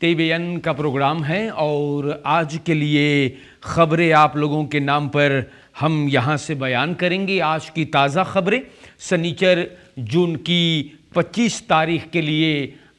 TVN का programme है और आज के लिए ख़बरें आप लोगों के नाम पर हम यहाँ से बयान करेंगे। आज की ताज़ा ख़बरें शनिचर जून की 25 तारीख के लिए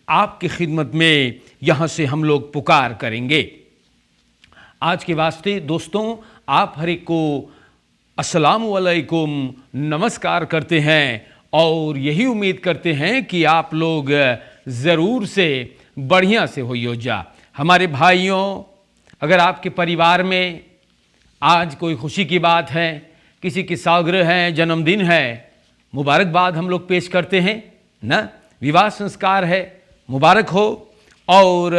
आपकी खिदमत में यहाँ से हम लोग पुकार करेंगे। आज के वास्ते दोस्तों आप हर एक को अस्सलामु अलैकुम नमस्कार करते हैं और यही उम्मीद करते हैं कि आप लोग ज़रूर से बढ़िया से हो जा। हमारे भाइयों, अगर आपके परिवार में आज कोई खुशी की बात है, किसी की सालगिरह है, जन्मदिन है, मुबारकबाद हम लोग पेश करते हैं ना। विवाह संस्कार है, मुबारक हो। और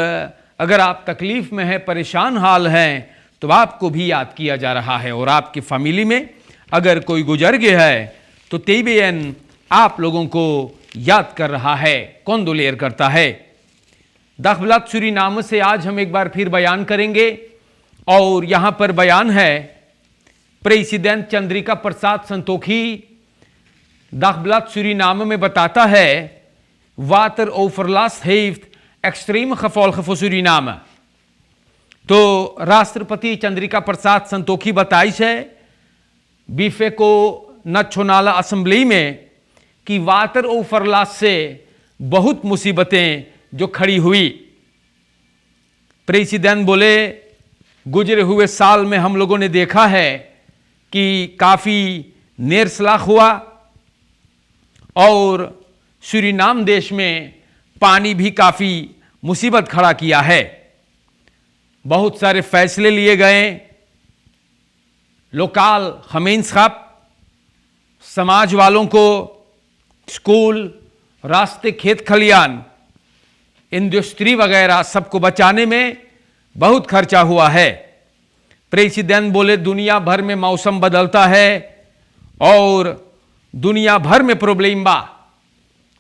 अगर आप तकलीफ़ में हैं, परेशान हाल हैं, तो आपको भी याद किया जा रहा है। और आपकी फैमिली में अगर कोई गुजर गया है तो TVN आप लोगों को याद कर रहा है, कौंदोलेर करता है। दाखबलात सूरीनाम से आज हम एक बार फिर बयान करेंगे और यहाँ पर बयान है प्रेसिडेंट चंद्रिका प्रसाद संतोखी दाखबलात सूरीनाम में बताता है water ओवरलास्ट heeft extreem gevolgen voor Suriname। तो राष्ट्रपति चंद्रिका प्रसाद संतोखी बताइश है बीफेको नेशनल असेंबली में कि वाटर ओवरलास्ट से बहुत मुसीबतें जो खड़ी हुई। प्रेसिडेंट बोले गुजरे हुए साल में हम लोगों ने देखा है कि काफ़ी नेरसलाख हुआ और सूरीनाम देश में पानी भी काफ़ी मुसीबत खड़ा किया है। बहुत सारे फैसले लिए गए। लोकल खमेंसखाब समाज वालों को स्कूल, रास्ते, खेत खलियान, इंडस्ट्री वगैरह सबको बचाने में बहुत खर्चा हुआ है। प्रेसिडेंट बोले दुनिया भर में मौसम बदलता है और दुनिया भर में प्रॉब्लम बा,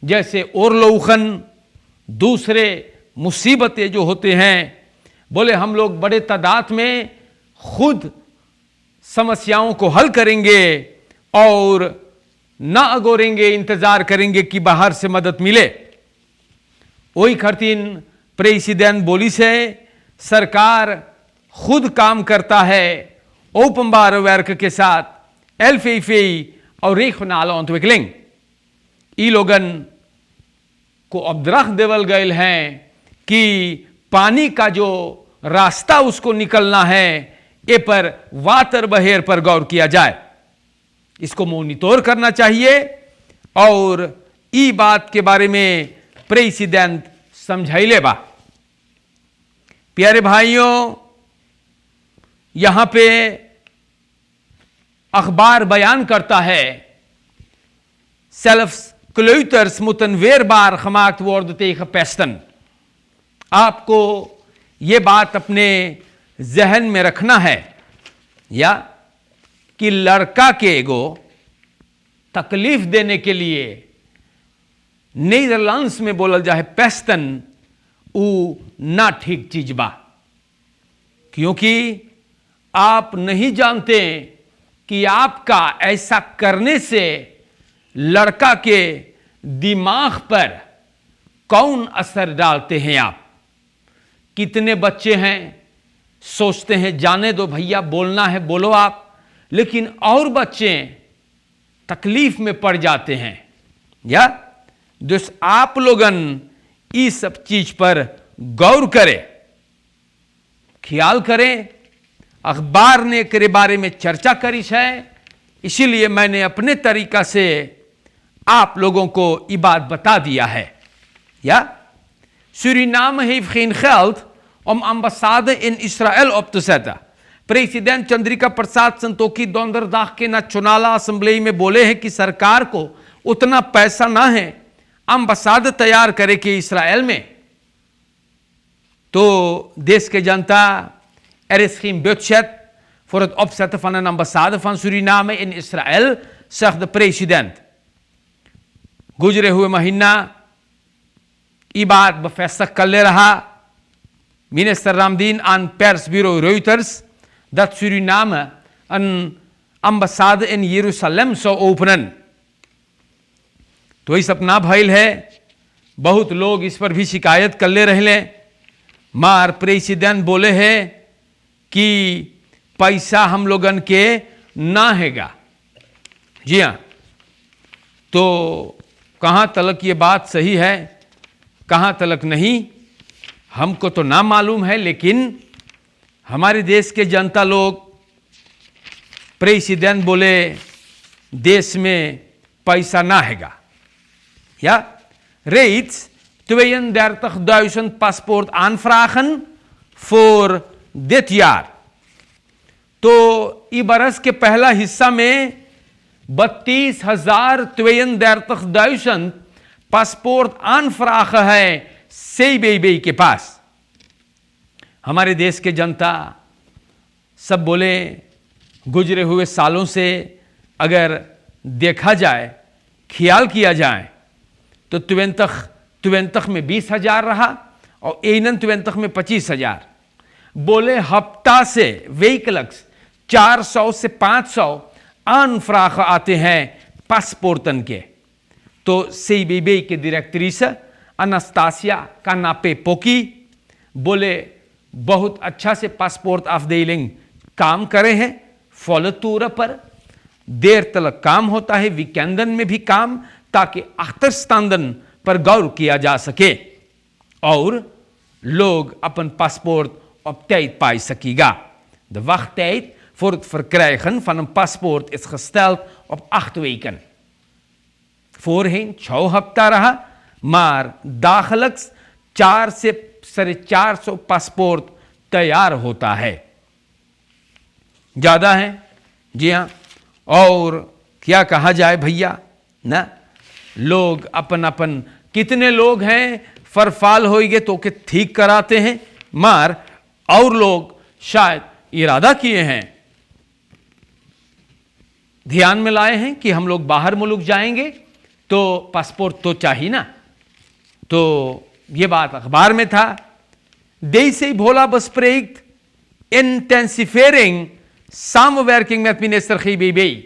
जैसे ओरलोखन, दूसरे मुसीबतें जो होते हैं। बोले हम लोग बड़े तादाद में खुद समस्याओं को हल करेंगे और ना अगोरेंगे, इंतजार करेंगे कि बाहर से मदद मिले। वही खर्तीन प्रेसिडेंट बोली से सरकार खुद काम करता है ओपनबार वर्क के साथ एल्फेफे और रेखनाल अंतविकलिंग ई लोगन को अब्दरख देवल गए हैं कि पानी का जो रास्ता उसको निकलना है ए पर वाटर बहेर पर गौर किया जाए, इसको मॉनिटर करना चाहिए। और ई बात के बारे में प्रेसिडेंट समझाइले बा। प्यारे भाइयों, यहां पे अखबार बयान करता है self क्लूटर्स मुतन वेरबार gemaakt worden tegen pesten। आपको ये बात अपने जहन में रखना है या कि लड़का के एगो तकलीफ देने के लिए नीदरलैंड्स में बोलल जाए पेस्तन उ ना ठीक चीज बा, क्योंकि आप नहीं जानते कि आपका ऐसा करने से लड़का के दिमाग पर कौन असर डालते हैं। आप कितने बच्चे हैं सोचते हैं जाने दो भैया, बोलना है बोलो आप, लेकिन और बच्चे तकलीफ में पड़ जाते हैं। या दोस्त आप लोगन इस सब चीज पर गौर करें, ख्याल करें। अखबार ने के बारे में चर्चा करी है, इसीलिए मैंने अपने तरीका से आप लोगों को ये बात बता दिया है। Ja? Suriname heeft geen geld om ambassade in Israël op te zetten। President Chandrika Prasad Santokhi donderdag के नेशनल असेंबली में बोले हैं कि सरकार को उतना पैसा ना है अम्बासाद तैयार करे कि इसराइल में। तो देश के जनता, er is geen budget voor het opzetten van een ambassade van Suriname in Israël, zegt de president। गुजरे हुए महीना ये बात bevestigd कर ले रहा minister Ramdien aan persbureau Reuters dat Suriname een ambassade in Jeruzalem zou openen। तो इस अपना भइल है, बहुत लोग इस पर भी शिकायत कर ले रहे। मार प्रेसिडेंट बोले हैं कि पैसा हम लोगन के ना हैगा। जी हाँ, तो कहाँ तलक ये बात सही है, कहाँ तलक नहीं, हमको तो ना मालूम है, लेकिन हमारे देश के जनता लोग, प्रेसिडेंट बोले देश में पैसा ना हैगा। Ja, reeds 32.000 paspoort aanvragen voor dit jaar। तो इस बरस के पहला हिस्सा में 32.000 पासपोर्ट aanvragen है CBB के पास। हमारे देश के जनता सब बोले गुजरे हुए सालों से अगर देखा जाए, ख्याल किया जाए, तो 22 में 20,000 रहा और 21 में 25,000। बोले हफ्ता से व्हीकल्स 400 से 500 aanvragen आते हैं पासपोर्टन के। तो CBB के डायरेक्ट्रिस अनास्तासिया कानापे पोकी बोले बहुत अच्छा से पासपोर्ट afdeling काम करे हैं, फॉलोतूर पर देर तक काम होता है, वीकेंडन में भी काम, ताकि achterstanden पर गौर किया जा सके और लोग अपन पासपोर्ट op tijd पाई सकेगा। De wachttijd voor het verkrijgen van een paspoort is gesteld op 8 weken। voorheen 6 हफ्ता रहा, maar dagelijks 4 से 450 पासपोर्ट तैयार होता है। ज्यादा है, जी हाँ। और क्या कहा जाए भैया ना, लोग अपन अपन कितने लोग हैं फरफाल होइगे तो के ठीक कराते हैं, मार और लोग शायद इरादा किए हैं, ध्यान में लाए हैं कि हम लोग बाहर मुल्क जाएंगे तो पासपोर्ट तो चाहिए ना। तो ये बात अखबार में था। Deze bola bespreekt intensivering samenwerking met minister GBB।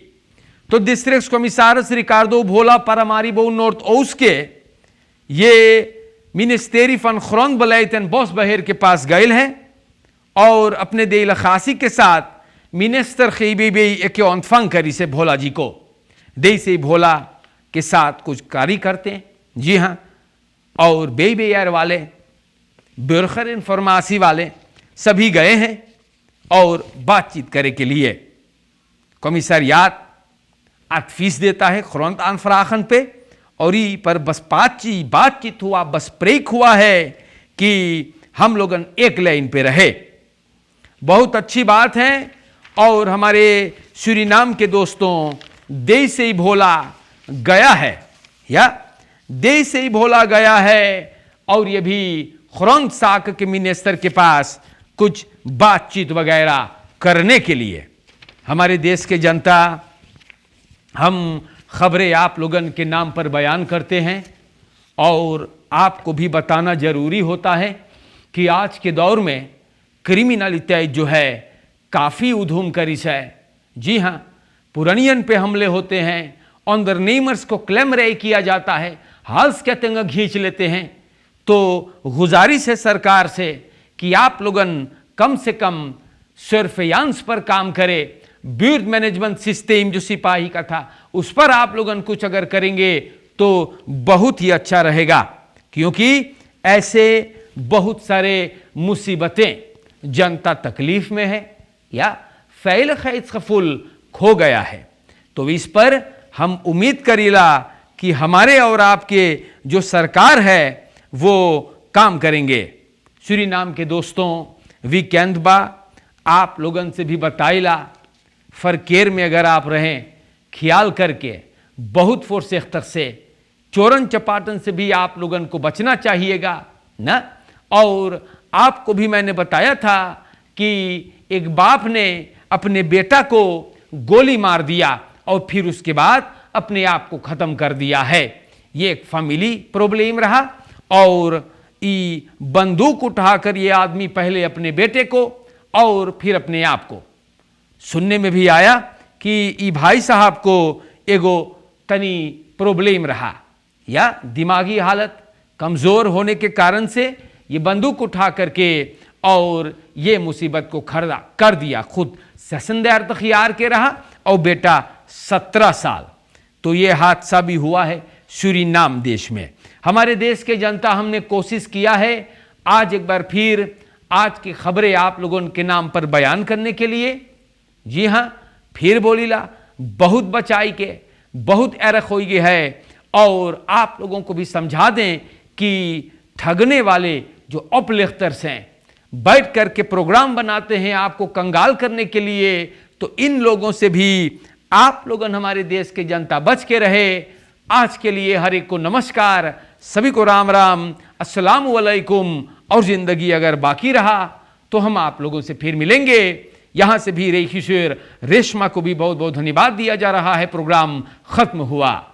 तो districtscommissaris Ricardo Bhola Paramaribo Noordoost के ये मिनिस्ट्री फन grondbeleid en bosbeheer के पास गए हैं और अपने देल खासी के साथ मिनिस्टर GBB के ontvang करी से भोला जी को। देसे भोला के साथ कुछ कार्य करते हैं, जी हाँ। और बेबेयर वाले, बुरखर इन्फॉर्मासी वाले सभी गए हैं और बातचीत करे के लिए। कमिश्नरियात advies देता है grond aanvragen पे, और ये पर बस बातचीत हुआ, बस प्रेक हुआ है कि हम लोगन एक लाइन पे रहे। बहुत अच्छी बात है। और हमारे सूरीनाम के दोस्तों देश से ही भोला गया है, या देश से ही भोला गया है, और ये भी grond साक के मिनिस्टर के पास कुछ बातचीत वगैरह करने के लिए। हमारे देश के जनता, हम खबरें आप लोगन के नाम पर बयान करते हैं और आपको भी बताना जरूरी होता है कि आज के दौर में क्रिमिनलिटी जो है काफ़ी उधूम करिश है। जी हाँ, पुरानियन पे हमले होते हैं, ऑनरनेमर्स को क्लेम रे किया जाता है, हाल्स के तंग खींच लेते हैं। तो गुजारिश है सरकार से कि आप लोगन कम से कम सर्फेयांस पर काम करें। ब्यूट मैनेजमेंट सिस्टम जो सिपाही का था उस पर आप लोगन कुछ अगर करेंगे तो बहुत ही अच्छा रहेगा, क्योंकि ऐसे बहुत सारे मुसीबतें जनता तकलीफ में है या फैल खैज फुल खो गया है। तो इस पर हम उम्मीद करीला कि हमारे और आपके जो सरकार है वो काम करेंगे। सूरीनाम के दोस्तों, वीकेंड बा आप लोगन से भी बताइला, फरकेर में अगर आप रहें ख्याल करके, बहुत फोर्स अख्तर से, चोरन चपाटन से भी आप लोगन को बचना चाहिएगा ना। और आपको भी मैंने बताया था कि एक बाप ने अपने बेटा को गोली मार दिया और फिर उसके बाद अपने आप को ख़त्म कर दिया है। ये एक फैमिली प्रॉब्लम रहा। और ये बंदूक उठाकर ये आदमी पहले अपने बेटे को और फिर अपने आप को, सुनने में भी आया कि ई भाई साहब को एगो तनी प्रॉब्लम रहा या दिमागी हालत कमज़ोर होने के कारण से ये बंदूक उठा करके और ये मुसीबत को खड़ा कर दिया। खुद सेशन दयार तखियार के रहा और बेटा 17 साल। तो ये हादसा भी हुआ है सूरीनाम देश में। हमारे देश के जनता हमने कोशिश किया है आज एक बार फिर आज की खबरें आप लोगों के नाम पर बयान करने के लिए। जी हाँ, फिर बोलीला बहुत बचाई के बहुत एरख हो गई है और आप लोगों को भी समझा दें कि ठगने वाले जो अपलिख्तर्स हैं बैठ करके प्रोग्राम बनाते हैं आपको कंगाल करने के लिए, तो इन लोगों से भी आप लोगों हमारे देश के जनता बच के रहे। आज के लिए हर एक को नमस्कार, सभी को राम राम, अस्सलाम वालेकुम। और जिंदगी अगर बाकी रहा तो हम आप लोगों से फिर मिलेंगे। यहां से भी रेखी शेर रेशमा को भी बहुत बहुत धन्यवाद दिया जा रहा है। प्रोग्राम खत्म हुआ।